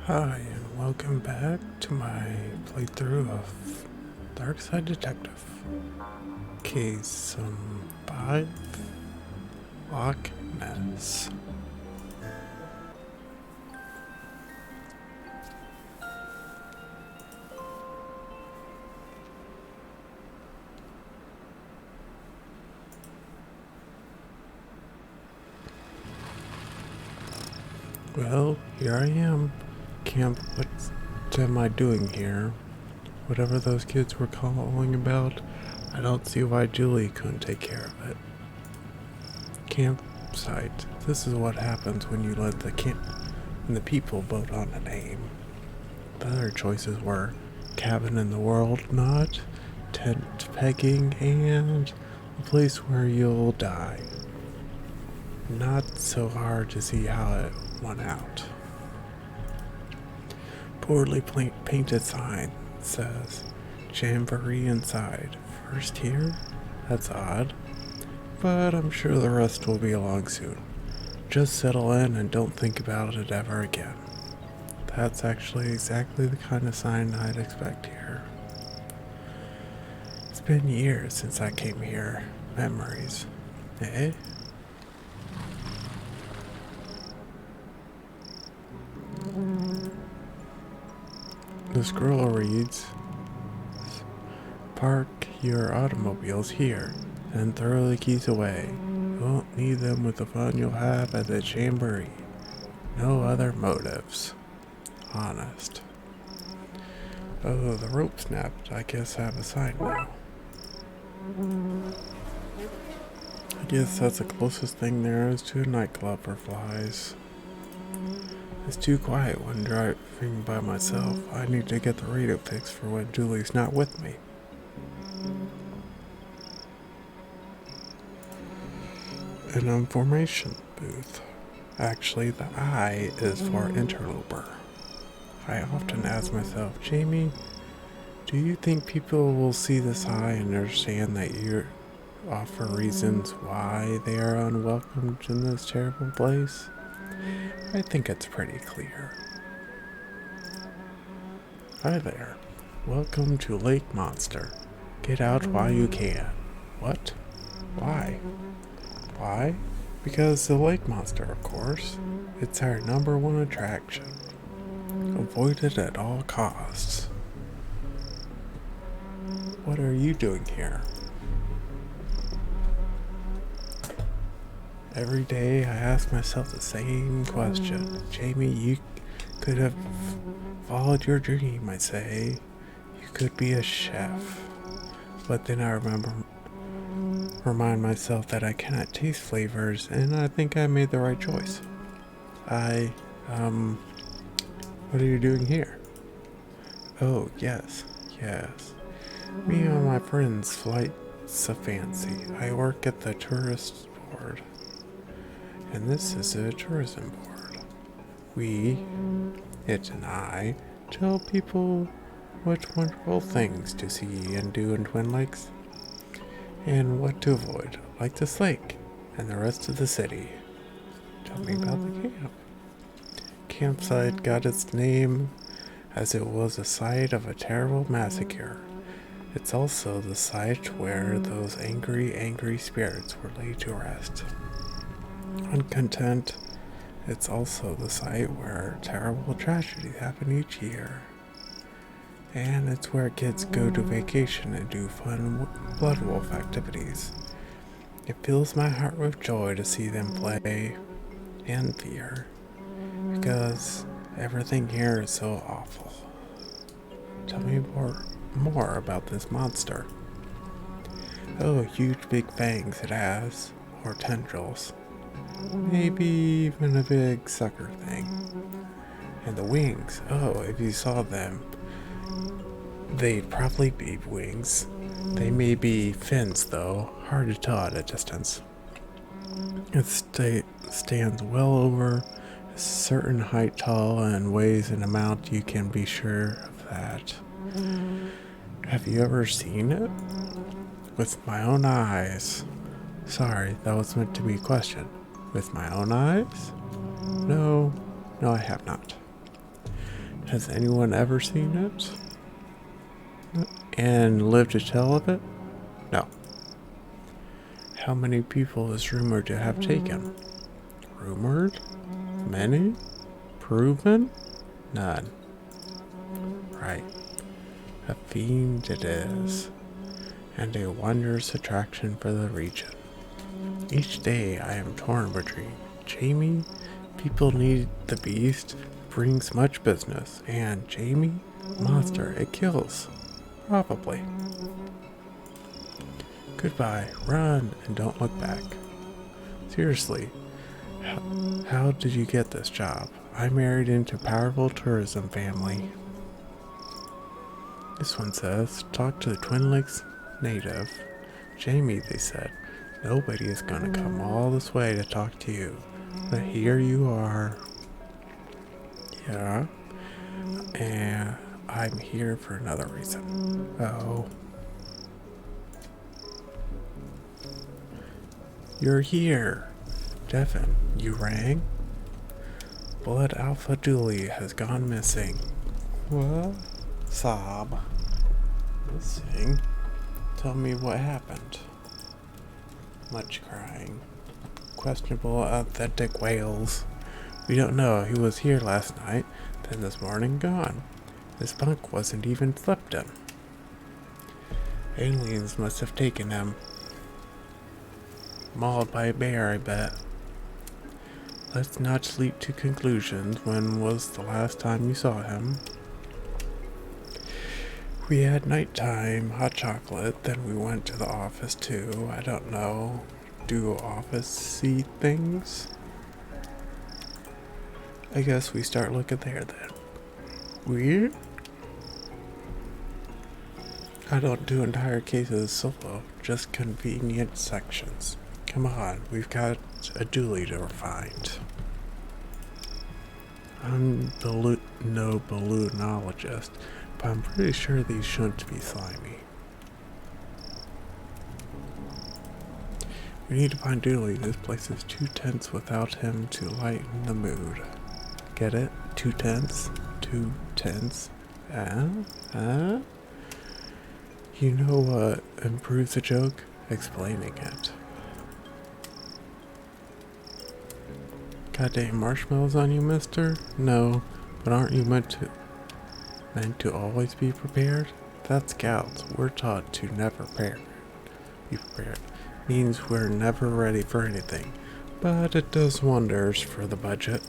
Hi, and welcome back to my playthrough of Darkside Detective. Case 5, Loch Ness. Well, here I am. Camp, what am I doing here? Whatever those kids were calling about, I don't see why Julie couldn't take care of it. Campsite. This is what happens when you let the people vote on a name. The other choices were cabin in the world not, tent pegging, and a place where you'll die. Not so hard to see how it went out. Poorly painted sign says Jamboree inside. First here? That's odd. But I'm sure the rest will be along soon. Just settle in and don't think about it ever again. That's actually exactly the kind of sign I'd expect here. It's been years since I came here. Memories. Eh? The scroll reads, "Park your automobiles here and throw the keys away. You won't need them with the fun you'll have at the Jamboree. No other motives. Honest." Oh, the rope snapped. I guess I have a sign now. I guess that's the closest thing there is to a nightclub for flies. It's too quiet when driving by myself. I need to get the radio fixed for when Julie's not with me. An information booth. Actually, the I is for interloper. I often ask myself, Jamie, do you think people will see this I and understand that you offer reasons why they are unwelcomed in this terrible place? I think it's pretty clear. Hi there. Welcome to Lake Monster. Get out while you can. What? Why? Why? Because the lake monster, of course. It's our #1 attraction. Avoid it at all costs. What are you doing here? Every day I ask myself the same question. Jamie, you could have followed your dream, I say. You could be a chef. But then I remind myself that I cannot taste flavors, and I think I made the right choice. What are you doing here? Oh, yes. Me and my friends flights of fancy. I work at the tourist board, and this is a tourism board. It and I, tell people what wonderful things to see and do in Twin Lakes, and what to avoid, like this lake and the rest of the city. Tell me about the camp. Campsite got its name as it was the site of a terrible massacre. It's also the site where those angry spirits were laid to rest. Uncontent, it's also the site where terrible tragedies happen each year. And it's where kids go to vacation and do fun blood wolf activities. It fills my heart with joy to see them play, and fear, because everything here is so awful. Tell me more about this monster. Oh, huge big fangs it has, or tendrils. Maybe even a big sucker thing. And the wings, oh, if you saw them, they'd probably be wings. They may be fins, though, hard to tell at a distance. It stands well over a certain height tall and weighs an amount you can be sure of that. Have you ever seen it? With my own eyes. Sorry, that was meant to be a question. With my own eyes? No, I have not. Has anyone ever seen it? And lived to tell of it? No. How many people is rumored to have taken? Rumored? Many? Proven? None. Right. A fiend it is, and a wondrous attraction for the region. Each day I am torn between Jamie, people need the beast, brings much business, and Jamie, monster, it kills. Probably. Goodbye, run, and don't look back. Seriously, how did you get this job? I married into a powerful tourism family. This one says, talk to the Twin Lakes native. Jamie, they said, nobody is going to come all this way to talk to you. But here you are. Yeah. And I'm here for another reason. Oh. You're here. Devin, you rang? Blood Alpha Dooley has gone missing. What? Sob. Missing? Tell me what happened. Much crying. Questionable authentic whales. We don't know. He was here last night, then this morning gone. His bunk wasn't even slept in. Aliens must have taken him. Mauled by a bear, I bet. Let's not leap to conclusions. When was the last time you saw him? We had nighttime hot chocolate, then we went to the office too. I don't know. Do office-y things? I guess we start looking there then. Weird? I don't do entire cases solo, just convenient sections. Come on, we've got a dually to find. I'm no balloonologist, but I'm pretty sure these shouldn't be slimy. We need to find Dooley. This place is too tense without him to lighten the mood. Get it? Too tense? Too tense? You know what improves a joke? Explaining it. Goddamn marshmallows on you, mister? No, but aren't you meant to always be prepared? That's scouts. We're taught to never be prepared. Means we're never ready for anything, but it does wonders for the budget.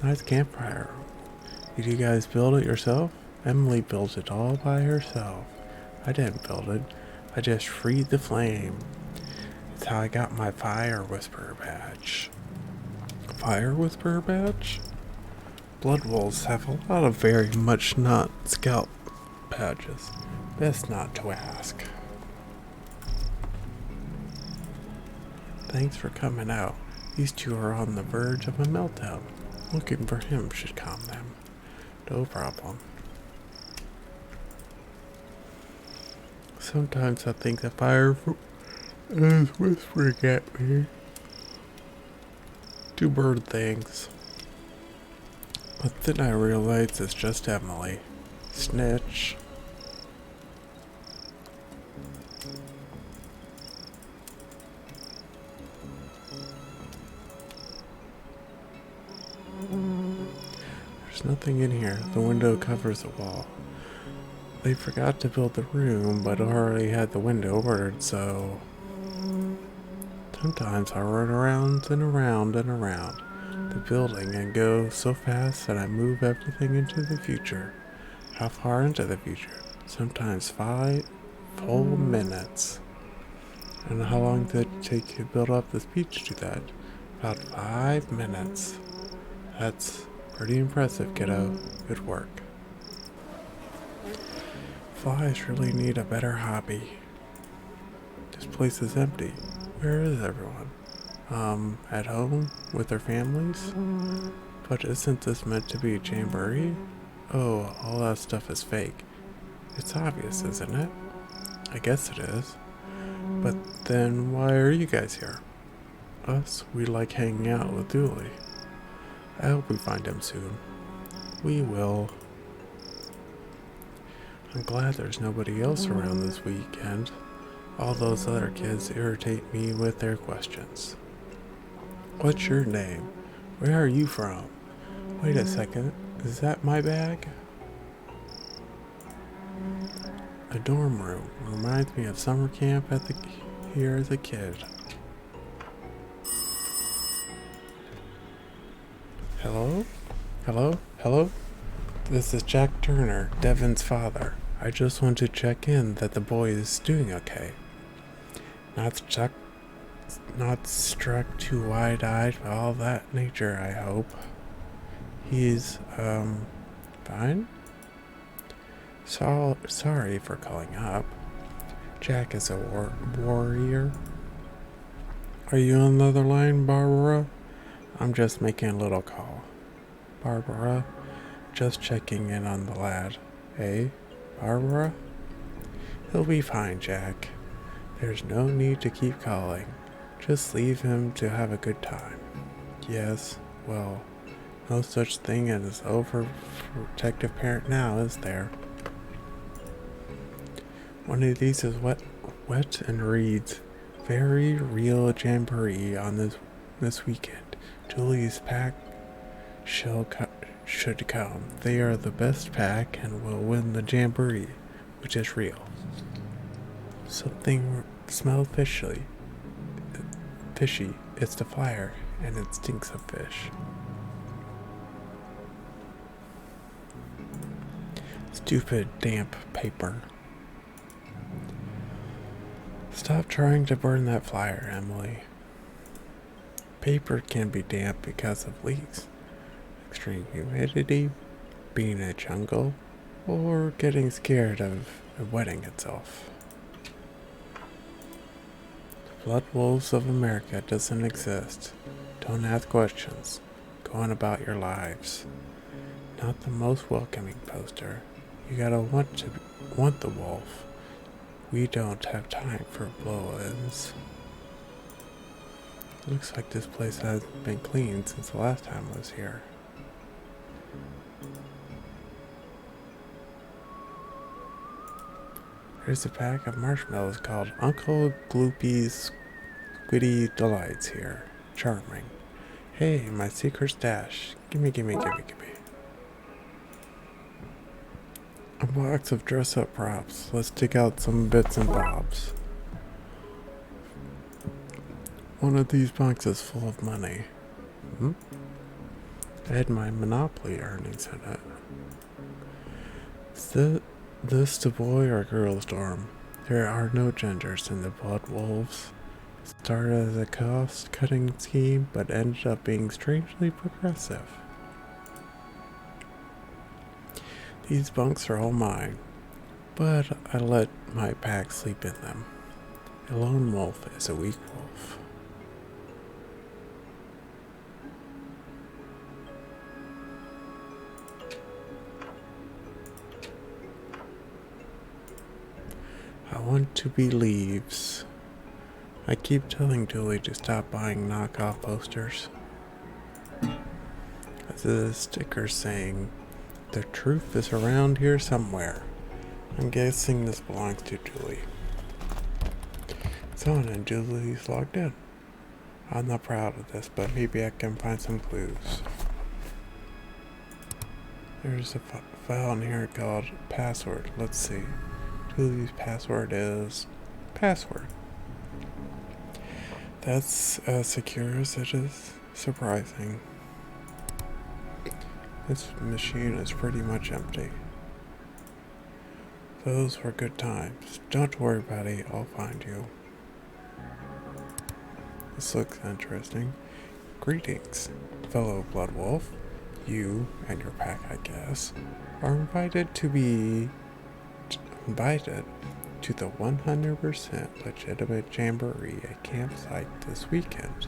Nice campfire. Did you guys build it yourself? Emily built it all by herself. I didn't build it. I just freed the flame. It's how I got my Fire Whisperer badge. Fire Whisperer badge? Blood Wolves have a lot of very much not scout badges. Best not to ask. Thanks for coming out. These two are on the verge of a meltdown. Looking for him should calm them. No problem. Sometimes I think the fire is whispering at me. Two bird things. But then I realize it's just Emily. Snitch. There's nothing in here. The window covers the wall. They forgot to build the room, but already had the window ordered, so... Sometimes I run around and around and around the building and go so fast that I move everything into the future. How far into the future? Sometimes 5 full minutes. And how long did it take you to build up the speech to that? About 5 minutes. That's pretty impressive, kiddo. Good work. Flies really need a better hobby. This place is empty. Where is everyone? At home with their families? But isn't this meant to be a jamboree? Oh, all that stuff is fake. It's obvious, isn't it? I guess it is. But then why are you guys here? Us, we like hanging out with Dooley. I hope we find him soon. We will. I'm glad there's nobody else around this weekend. All those other kids irritate me with their questions. What's your name? Where are you from? Wait a second, is that my bag? A dorm room reminds me of summer camp here as a kid. Hello? Hello? Hello? This is Jack Turner, Devin's father. I just want to check in that the boy is doing okay. Not struck too wide-eyed by all that nature, I hope. He's, fine? Sorry for calling up. Jack is a warrior. Are you on the other line, Barbara? I'm just making a little call. Barbara, just checking in on the lad. Eh, Barbara? He'll be fine, Jack. There's no need to keep calling. Just leave him to have a good time. Yes, well, no such thing as overprotective parent now, is there? One of these is wet and reads, very real jamboree on this weekend. Julie's pack should come. They are the best pack and will win the jamboree, which is real. Something smells fishy. It's the flyer, and it stinks of fish. Stupid damp paper. Stop trying to burn that flyer, Emily. Paper can be damp because of leaks, extreme humidity, being in a jungle, or getting scared of wetting itself. The Blood Wolves of America doesn't exist. Don't ask questions. Go on about your lives. Not the most welcoming poster. You gotta want the wolf. We don't have time for blow-ins. Looks like this place hasn't been cleaned since the last time I was here. There's a pack of marshmallows called Uncle Gloopy's Squiddy Delights here. Charming. Hey, my secret stash. Gimme. A box of dress-up props. Let's dig out some bits and bobs. One of these boxes full of money. I had my Monopoly earnings in it. Is this the boy or girl's dorm? There are no genders in the Blood Wolves. Started as a cost-cutting scheme, but ended up being strangely progressive. These bunks are all mine, but I let my pack sleep in them. A lone wolf is a weak wolf. I want to be leaves. I keep telling Julie to stop buying knockoff posters. This is a sticker saying, "The truth is around here somewhere." I'm guessing this belongs to Julie. It's on and Julie's logged in. I'm not proud of this, but maybe I can find some clues. There's a file in here called password. Let's see. Julie's password is password. That's as secure as it is surprising. This machine is pretty much empty. Those were good times. Don't worry, buddy. I'll find you. This looks interesting. Greetings, fellow Blood Wolf. You and your pack, I guess, are invited to the 100% legitimate jamboree at campsite this weekend.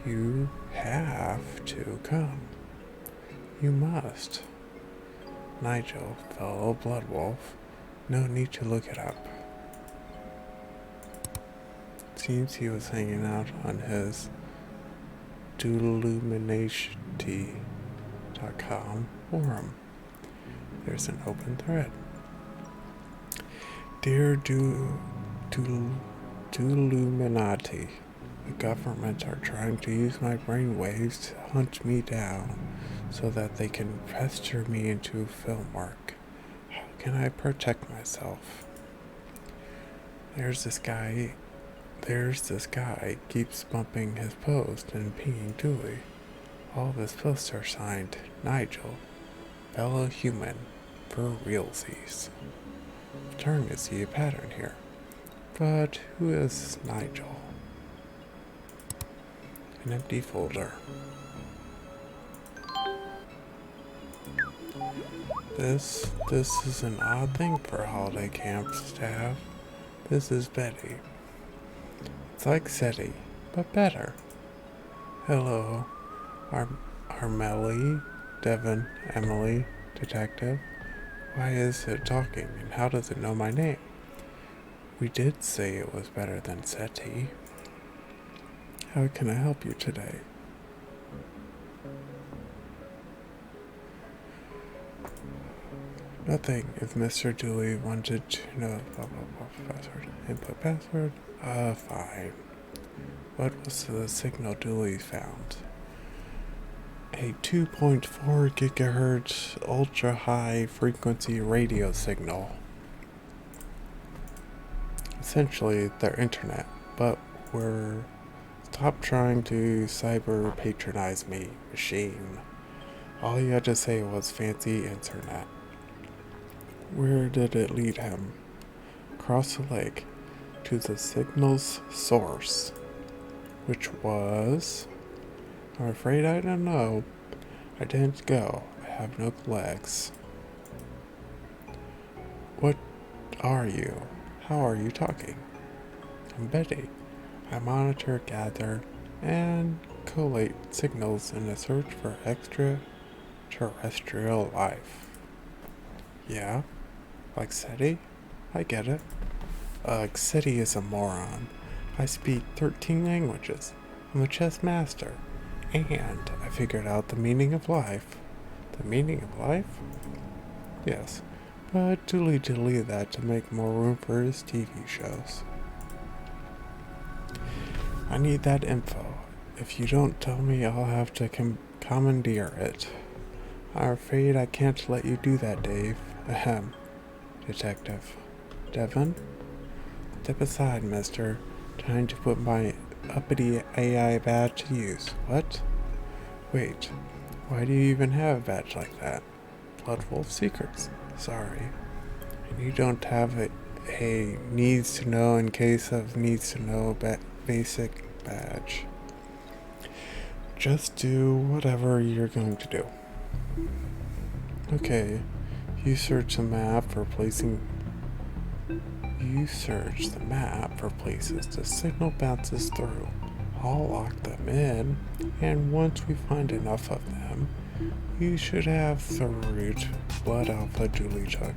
You have to come. You must. Nigel, fellow Blood Wolf. No need to look it up. Seems he was hanging out on his Duluminati darkside.com forum. There's an open thread. Dear Illuminati, the government are trying to use my brainwaves to hunt me down so that they can pester me into film work. How can I protect myself? There's this guy keeps bumping his post and pinging Dooley. All of his posts are signed Nigel, fellow human, for realsies. I'm starting to see a pattern here. But who is Nigel? An empty folder. This is an odd thing for holiday camps to have. This is Betty. It's like SETI, but better. Hello, Armelli, Devon, Emily, Detective. Why is it talking, and how does it know my name? We did say it was better than SETI. How can I help you today? Nothing. If Mr. Dooley wanted to know blah blah blah password. Input password? Fine. What was the signal Dooley found? A 2.4 gigahertz ultra high frequency radio signal. Essentially their internet, but stop trying to cyber patronize me, machine. All you had to say was fancy internet. Where did it lead him? Across the lake to the signal's source, which was... I'm afraid I don't know. I didn't go. I have no legs. What are you? How are you talking? I'm Betty. I monitor, gather, and collate signals in a search for extraterrestrial life. Yeah? Like SETI? I get it. SETI is a moron. I speak 13 languages. I'm a chess master. And I figured out the meaning of life. The meaning of life? Yes. But Dooley deleted that to make more room for his TV shows. I need that info. If you don't tell me, I'll have to commandeer it. I'm afraid I can't let you do that, Dave. Ahem. Detective. Devon? Step aside, mister. Trying to put my uppity AI badge to use. What? Wait. Why do you even have a badge like that? Bloodwolf Secrets. Sorry. And you don't have a needs to know in case of needs to know basic badge. Just do whatever you're going to do. Okay. You search the map for places the signal bounces through. I'll lock them in, and once we find enough of them, you should have the route Blood Alpha Julie took.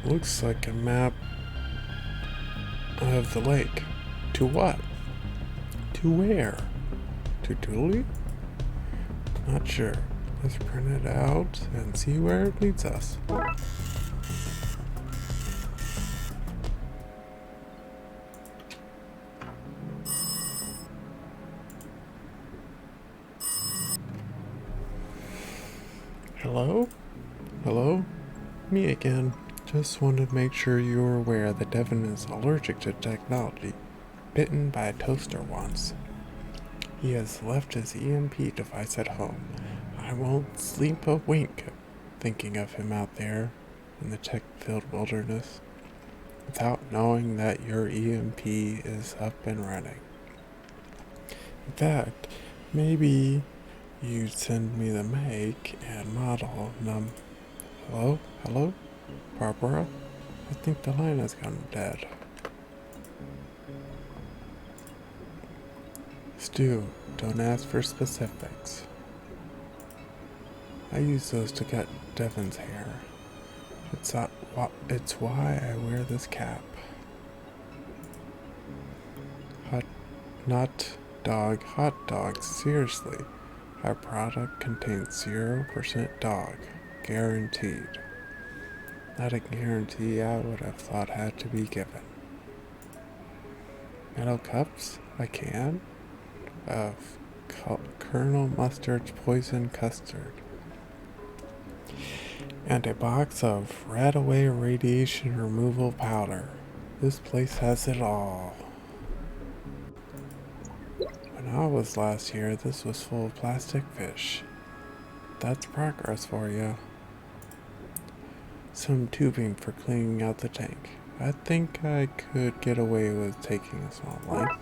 Looks like a map of the lake. To what? To where? To Dooley? Not sure. Let's print it out and see where it leads us. Hello? Hello? Me again. Just wanted to make sure you were aware that Devin is allergic to technology. Bitten by a toaster once. He has left his EMP device at home. I won't sleep a wink thinking of him out there in the tech-filled wilderness without knowing that your EMP is up and running. In fact, maybe you'd send me the make and model num. Hello? Hello? Barbara? I think the line has gone dead. Stu, don't ask for specifics. I use those to cut Devin's hair. It's why I wear this cap. Hot dog, seriously. Our product contains 0% dog. Guaranteed. Not a guarantee I would have thought had to be given. Metal cups? A can? Of Colonel Mustard's poison custard. And a box of Radaway radiation removal powder. This place has it all. When I was last here, this was full of plastic fish. That's progress for you. Some tubing for cleaning out the tank. I think I could get away with taking a small life.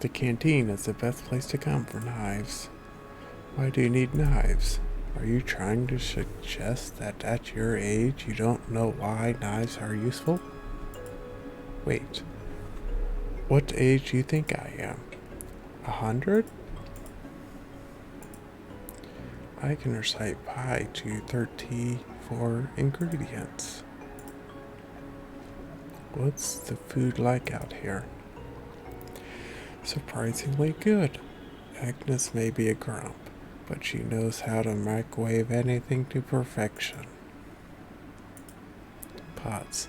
The canteen is the best place to come for knives. Why do you need knives? Are you trying to suggest that at your age you don't know why knives are useful? Wait, what age do you think I am? 100? I can recite pi to 34 ingredients. What's the food like out here? Surprisingly good. Agnes may be a grump, but she knows how to microwave anything to perfection. Pots.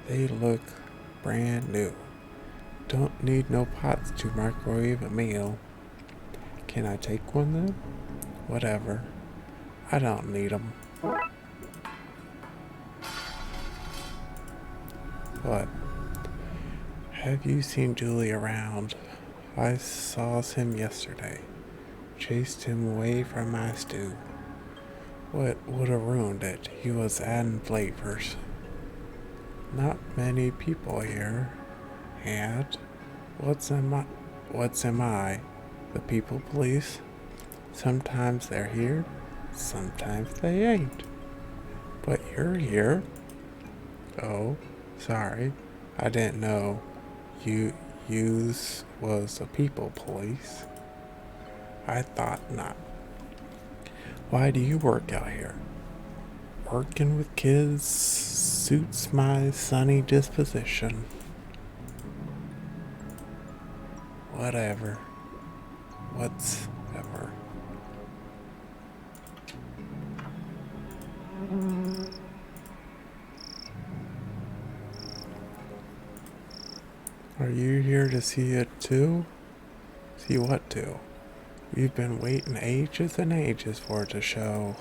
They look brand new. Don't need no pots to microwave a meal. Can I take one then? Whatever. I don't need them. What? Have you seen Julie around? I saw him yesterday. Chased him away from my stew. What would have ruined it? He was adding flavors. Not many people here. And what's am I? The people police? Sometimes they're here, sometimes they ain't. But you're here. Oh, sorry. I didn't know yous was the people police. I thought not. Why do you work out here? Working with kids suits my sunny disposition. Whatever. What's-ever. Are you here to see it too? See what too? We've been waiting ages and ages for it to show.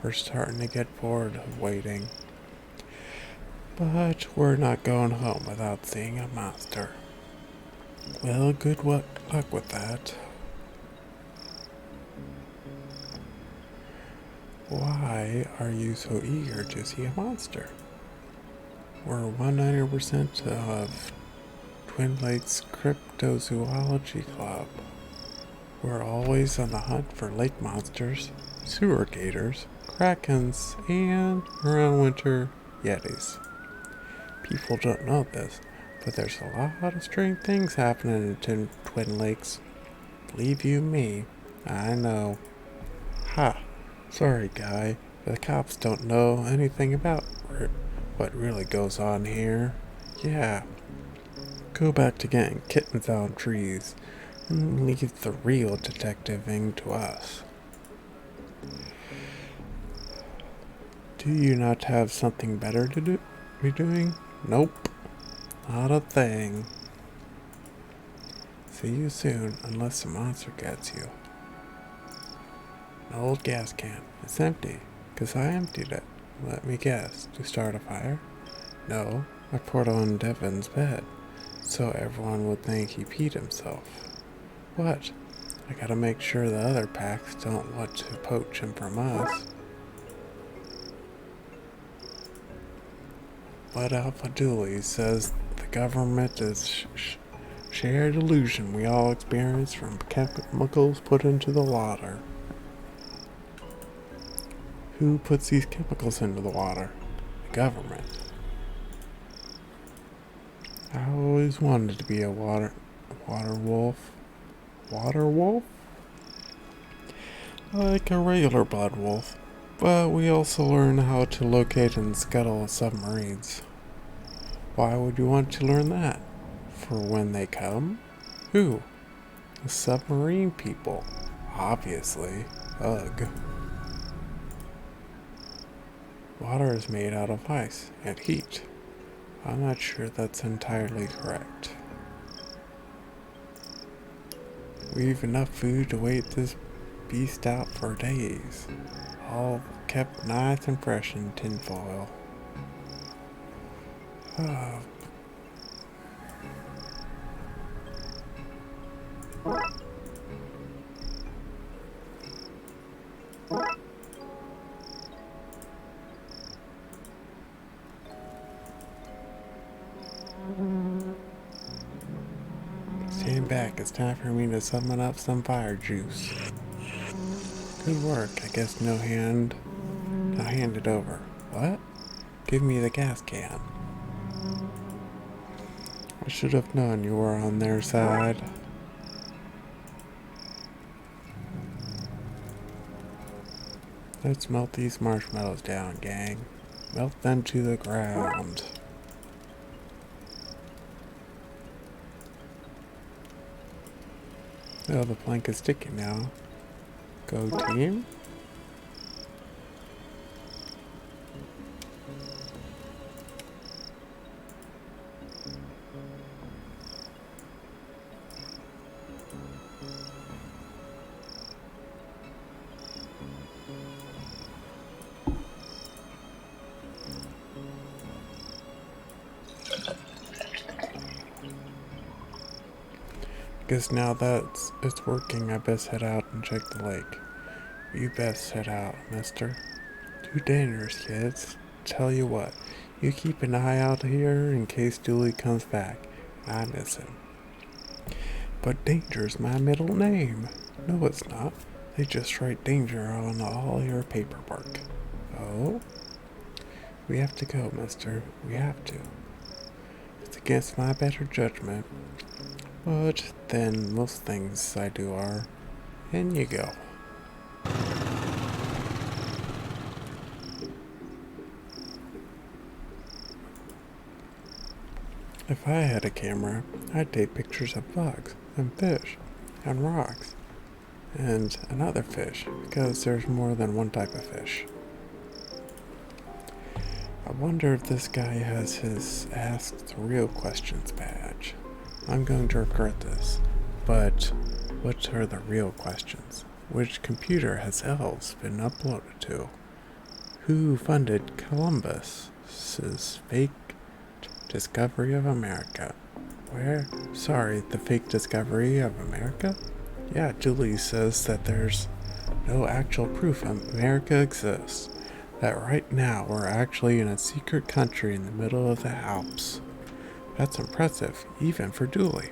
We're starting to get bored of waiting. But we're not going home without seeing a monster. Well, good luck with that. Why are you so eager to see a monster? We're 100% of Twin Lakes Cryptozoology Club. We're always on the hunt for lake monsters, sewer gators, krakens, and, around winter, yetis. People don't know this, but there's a lot of strange things happening in Twin Lakes. Believe you me, I know. Ha! Sorry, guy. The cops don't know anything about what really goes on here. Yeah. Go back to getting kittens out of trees and leave the real detectiving to us. Do you not have something better to be doing? Nope. Not a thing. See you soon, unless the monster gets you. An old gas can. It's empty, 'cause I emptied it. Let me guess. To start a fire? No, I poured on Devin's bed, so everyone would think he peed himself. What? I gotta make sure the other packs don't want to poach him from us. But Alpha Dooley says the government is shared illusion we all experience from chemicals put into the water. Who puts these chemicals into the water? The government. I always wanted to be a water wolf. Water wolf? Like a regular blood wolf. But we also learn how to locate and scuttle submarines. Why would you want to learn that? For when they come? Who? The submarine people. Obviously. Ugh. Water is made out of ice and heat. I'm not sure that's entirely correct. We've enough food to wait this beast out for days. All kept nice and fresh in tinfoil. Oh. Stand back, it's time for me to summon up some fire juice. Good work, I guess no hand. Now hand it over. What? Give me the gas can. I should have known you were on their side. Let's melt these marshmallows down, gang. Melt them to the ground. Oh, the plank is sticky now. Go team. Guess now that it's working, I best head out and check the lake. You best head out, mister. Too dangerous, kids. Tell you what, you keep an eye out here in case Dooley comes back. I miss him. But Danger's my middle name. No, it's not. They just write Danger on all your paperwork. Oh? We have to go, mister. We have to. It's against my better judgment. But then most things I do are. In you go. If I had a camera, I'd take pictures of bugs and fish and rocks and another fish because there's more than one type of fish. I wonder if this guy has his Ask the Real Questions badge. I'm going to regret this, but what are the real questions? Which computer has elves been uploaded to? Who funded Columbus's fake discovery of America? Where? Sorry, the fake discovery of America? Yeah, Julie says that there's no actual proof America exists. That right now we're actually in a secret country in the middle of the Alps. That's impressive, even for Dooley.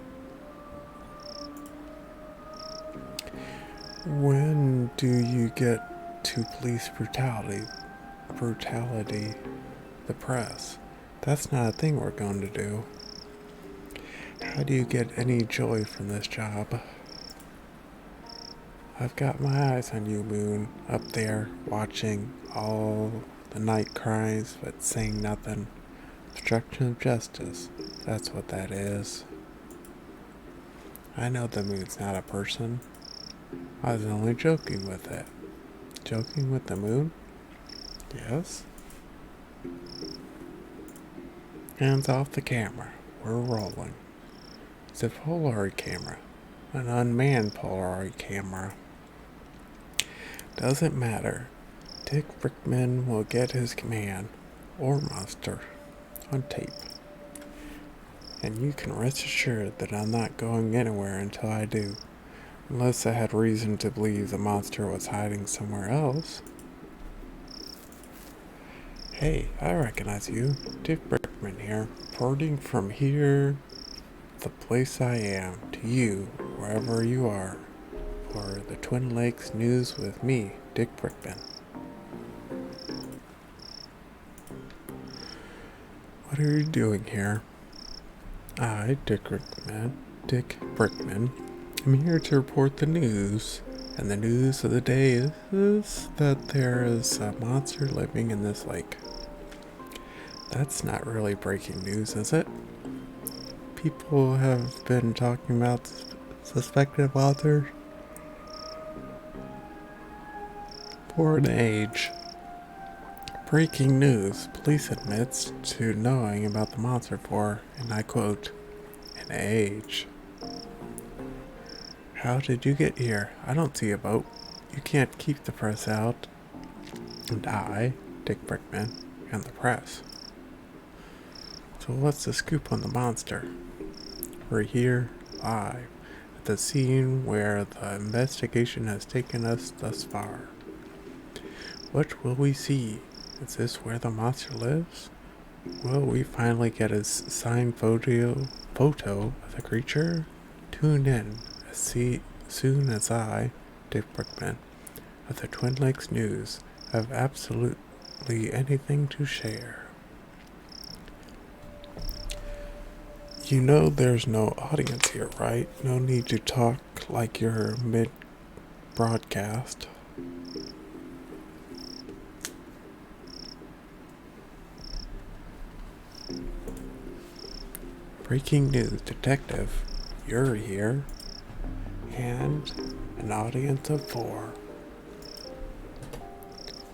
When do you get to police brutality, the press? That's not a thing we're going to do. How do you get any joy from this job? I've got my eyes on you, Moon, up there, watching all the night cries, but saying nothing. Obstruction of justice, that's what that is. I know the moon's not a person. I was only joking with it. Joking with the moon? Yes? Hands off the camera. We're rolling. It's a Polaroid camera. An unmanned Polaroid camera. Doesn't matter. Dick Brickman will get his command, or monster, on tape. And you can rest assured that I'm not going anywhere until I do. Unless I had reason to believe the monster was hiding somewhere else. Hey, I recognize you. Dick Brickman here, reporting from here, the place I am, to you, wherever you are, for the Twin Lakes News with me, Dick Brickman. What are you doing here? I, Dick Brickman, am here to report the news. And the news of the day is that there is a monster living in this lake. That's not really breaking news, is it? People have been talking about suspected monsters for an age. Breaking news. Police admits to knowing about the monster for, and I quote, an age. How did you get here? I don't see a boat. You can't keep the press out. And I, Dick Brickman, am the press. So what's the scoop on the monster? We're here, live, at the scene where the investigation has taken us thus far. What will we see? Is this where the monster lives? Will we finally get a signed photo of the creature? Tune in as soon as I, Dick Brickman, of the Twin Lakes News, have absolutely anything to share. You know there's no audience here, right? No need to talk like you're mid-broadcast. Breaking news, detective. You're here. And an audience of 4.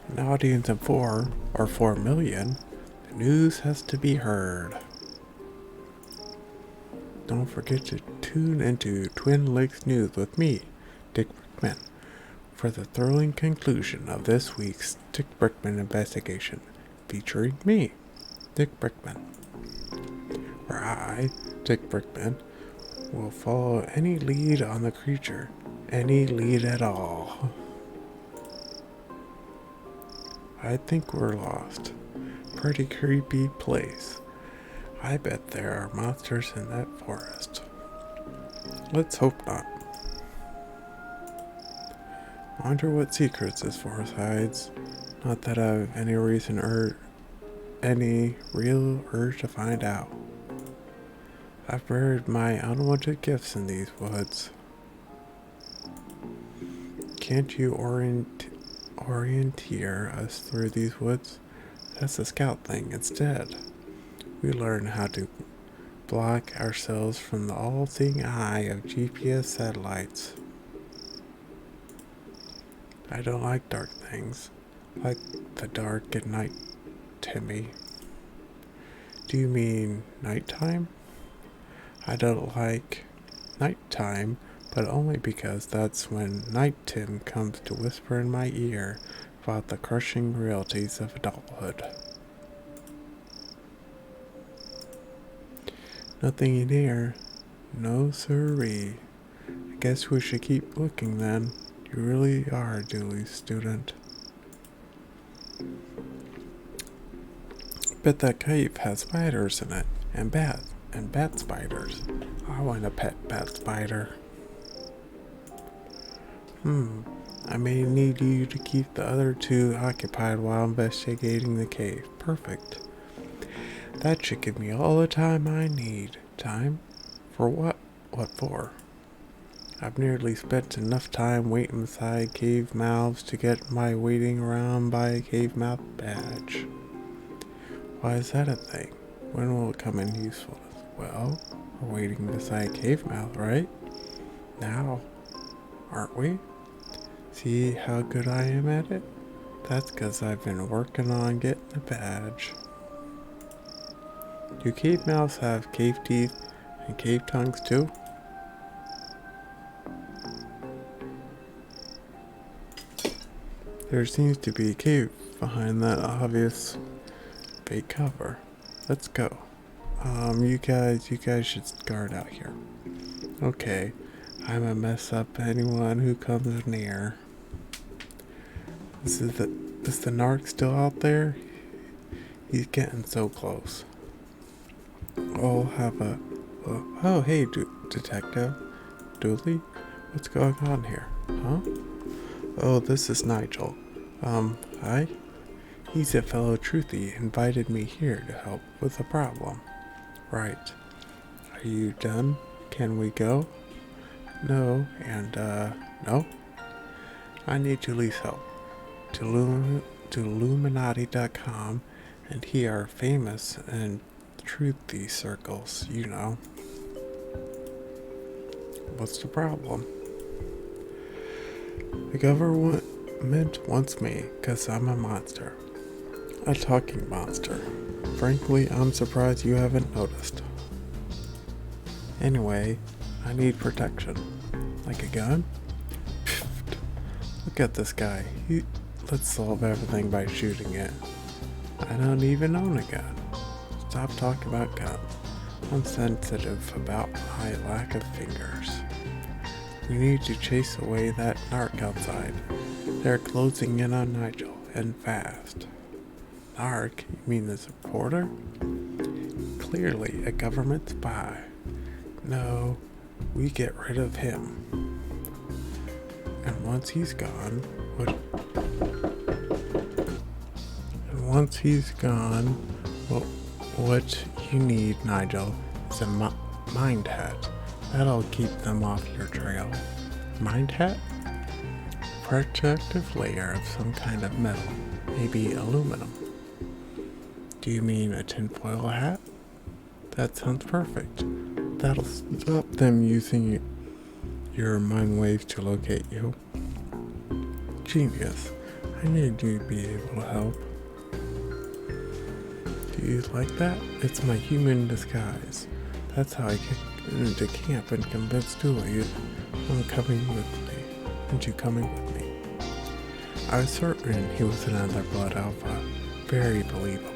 An audience of 4, or 4 million. The news has to be heard. Don't forget to tune into Twin Lakes News with me, Dick Brickman, for the thrilling conclusion of this week's Dick Brickman investigation, featuring me, Dick Brickman. Where I, Dick Brickman, will follow any lead on the creature, any lead at all. I think we're lost. Pretty creepy place. I bet there are monsters in that forest. Let's hope not. Wonder what secrets this forest hides. Not that I've any reason or any real urge to find out. I've buried my unwanted gifts in these woods. Can't you orienteer us through these woods? That's the scout thing instead. We learn how to block ourselves from the all-seeing eye of GPS satellites. I don't like dark things, like the dark at night, Timmy. Do you mean nighttime? I don't like nighttime, but only because that's when Night Tim comes to whisper in my ear about the crushing realities of adulthood. Nothing in here. No siree. I guess we should keep looking then. You really are a Dooley student. Bet that cave has spiders in it, and bat spiders. I want a pet bat spider. I may need you to keep the other two occupied while investigating the cave. Perfect. That should give me all the time I need. Time? For what? What for? I've nearly spent enough time waiting beside cave mouths to get my waiting around by a cave mouth badge. Why is that a thing? When will it come in useful? Well, we're waiting beside cave mouth, right? Now, aren't we? See how good I am at it? That's 'cause I've been working on getting a badge. Do cave mouths have cave teeth and cave tongues too? There seems to be a cave behind that obvious fake cover. Let's go. You guys should guard out here. Okay, I'ma mess up anyone who comes near. Is the narc still out there? He's getting so close. I'll have a... oh, hey, Detective. Dooley? What's going on here? Huh? Oh, this is Nigel. Hi? He's a fellow truthy, invited me here to help with a problem. Right. Are you done? Can we go? No, and, no? I need Julie's help. To Illuminati.com, and he are famous in truthy circles, you know. What's the problem? The government wants me, 'cause I'm a monster. A talking monster. Frankly, I'm surprised you haven't noticed. Anyway, I need protection. Like a gun? Look at this guy. Let's solve everything by shooting it. I don't even own a gun. Stop talking about guns. I'm sensitive about my lack of fingers. We need to chase away that narc outside. They're closing in on Nigel, and fast. Narc? You mean this reporter? Clearly a government spy. No, we get rid of him. And once he's gone, what you need, Nigel, is a mind hat. That'll keep them off your trail. Mind hat? Protective layer of some kind of metal, maybe aluminum. Do you mean a tinfoil hat? That sounds perfect. That'll stop them using your mind waves to locate you. Genius. I knew you'd be able to help. Do you like that? It's my human disguise. That's how I get into camp and convince Dooley I'm coming with me. Aren't you coming with me? I was certain he was another Blood Alpha. Very believable.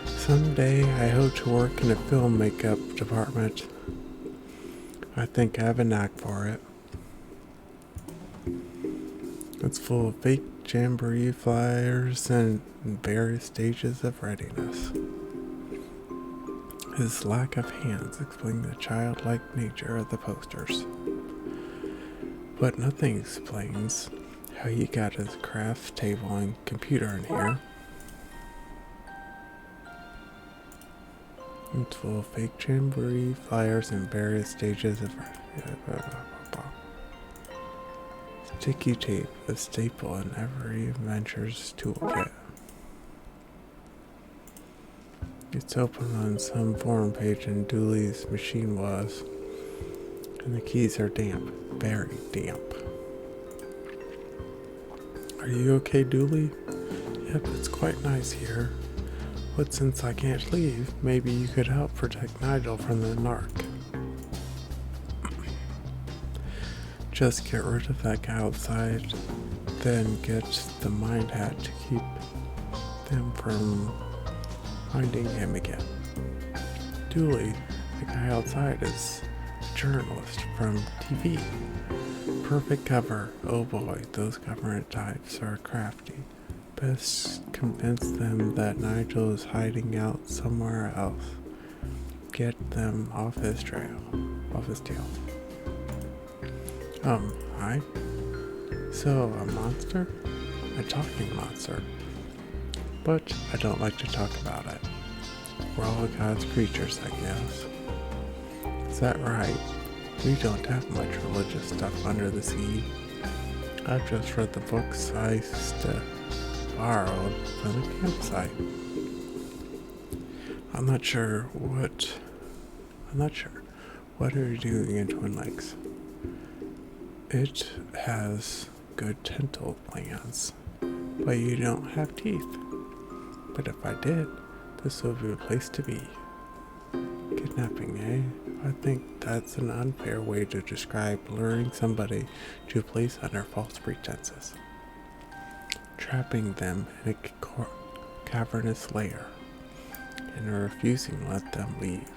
Someday I hope to work in a film makeup department. I think I have a knack for it. It's full of fake jamboree flyers and various stages of readiness. His lack of hands explains the childlike nature of the posters. But nothing explains how he got his craft table and computer in here. It's full of fake jamboree flyers and various stages of sticky tape, a staple in every adventure's toolkit. It's open on some forum page and Dooley's machine was, and the keys are damp, very damp. Are you okay, Dooley? Yep, it's quite nice here. But since I can't leave, maybe you could help protect Nigel from the narc. Just get rid of that guy outside, then get the mind hat to keep them from finding him again. Dooley, the guy outside, is a journalist from TV. Perfect cover. Oh boy, those government types are crafty. Best convince them that Nigel is hiding out somewhere else. Get them off his tail. Hi. So, a monster? A talking monster. But I don't like to talk about it. We're all God's creatures, I guess. Is that right? We don't have much religious stuff under the sea. I've just read the books I used to borrow from the campsite. I'm not sure. What are you doing in Twin Lakes? It has good dental plans, but you don't have teeth. But if I did, this would be a place to be. Kidnapping, eh? I think that's an unfair way to describe luring somebody to a place under false pretenses. Trapping them in a cavernous lair, and refusing to let them leave.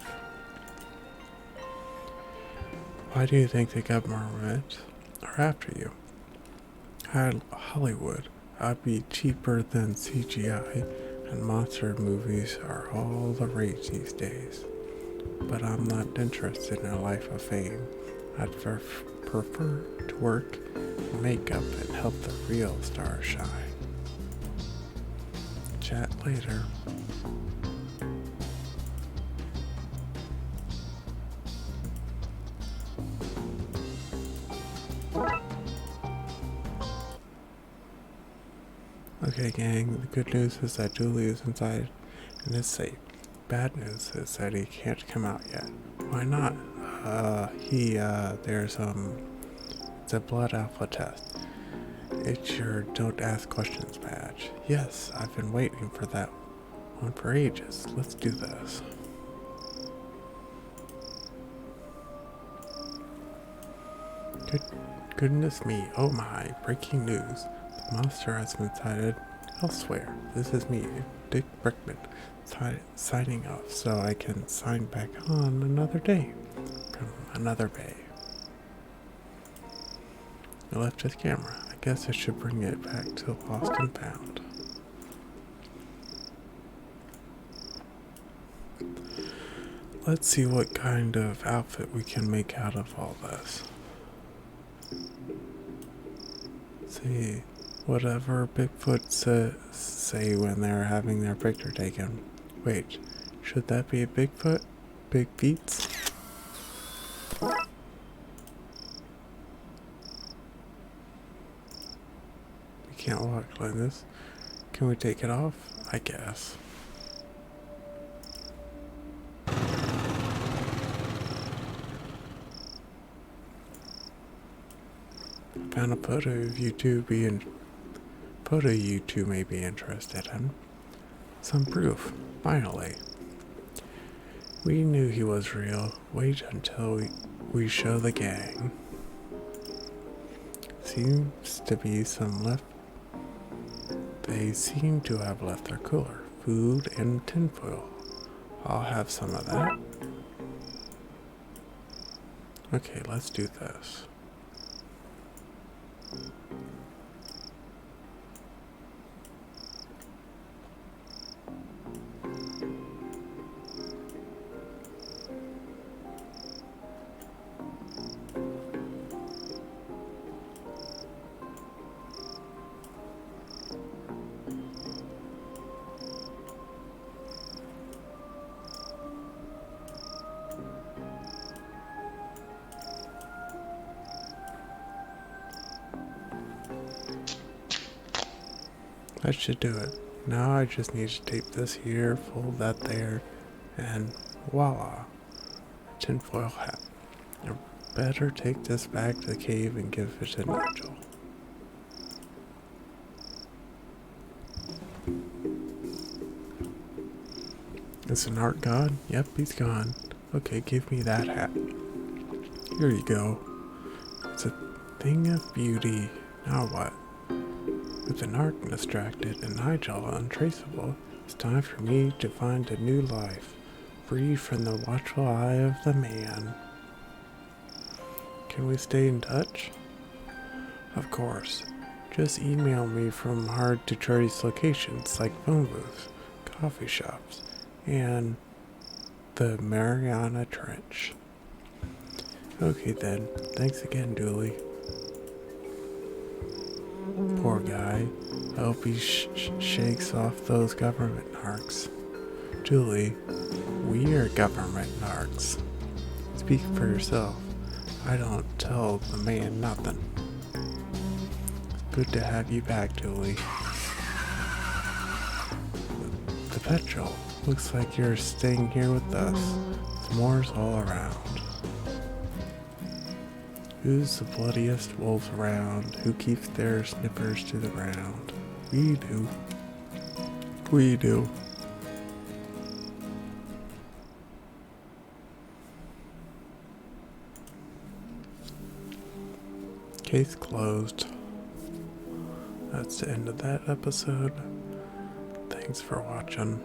Why do you think the government are after you? Hollywood. I'd be cheaper than CGI, and monster movies are all the rage these days. But I'm not interested in a life of fame. I'd prefer to work in makeup and help the real stars shine. Chat later. Okay, gang, the good news is that Julie is inside and is safe. Bad news is that he can't come out yet. Why not? It's a blood alpha test. It's your don't ask questions badge. Yes, I've been waiting for that one for ages. Let's do this. Goodness me, oh my, breaking news. The monster has been sighted elsewhere. This is me, Dick Brickman, signing off so I can sign back on another day from another bay. I left his camera. I guess I should bring it back to Lost and Found. Let's see what kind of outfit we can make out of all this. See, whatever Bigfoot say when they're having their picture taken. Wait, should that be a Bigfoot? Big feet? We can't walk like this. Can we take it off? I guess. Found a photo of you two may be interested in. Some proof, finally. We knew he was real. Wait until we show the gang. Seems to be some left. They seem to have left their cooler, food and tinfoil. I'll have some of that. Okay, let's do this. That should do it. Now I just need to tape this here, fold that there, and voila, a tinfoil hat. I better take this back to the cave and give it to Nigel. Is an art gone? Yep, he's gone. Okay, give me that hat. Here you go. It's a thing of beauty. Now what? With the narc distracted and Nigel untraceable, it's time for me to find a new life, free from the watchful eye of the man. Can we stay in touch? Of course. Just email me from hard to trace locations like phone booths, coffee shops, and the Mariana Trench. Okay then, thanks again, Dooley. guy. I hope he shakes off those government narcs. Julie, we are government narcs. Speak for yourself. I don't tell the man nothing. Good to have you back, Julie. The petrol. Looks like you're staying here with us. S'mores all around. Who's the bloodiest wolves around? Who keeps their snippers to the ground? We do. We do. Case closed. That's the end of that episode. Thanks for watching.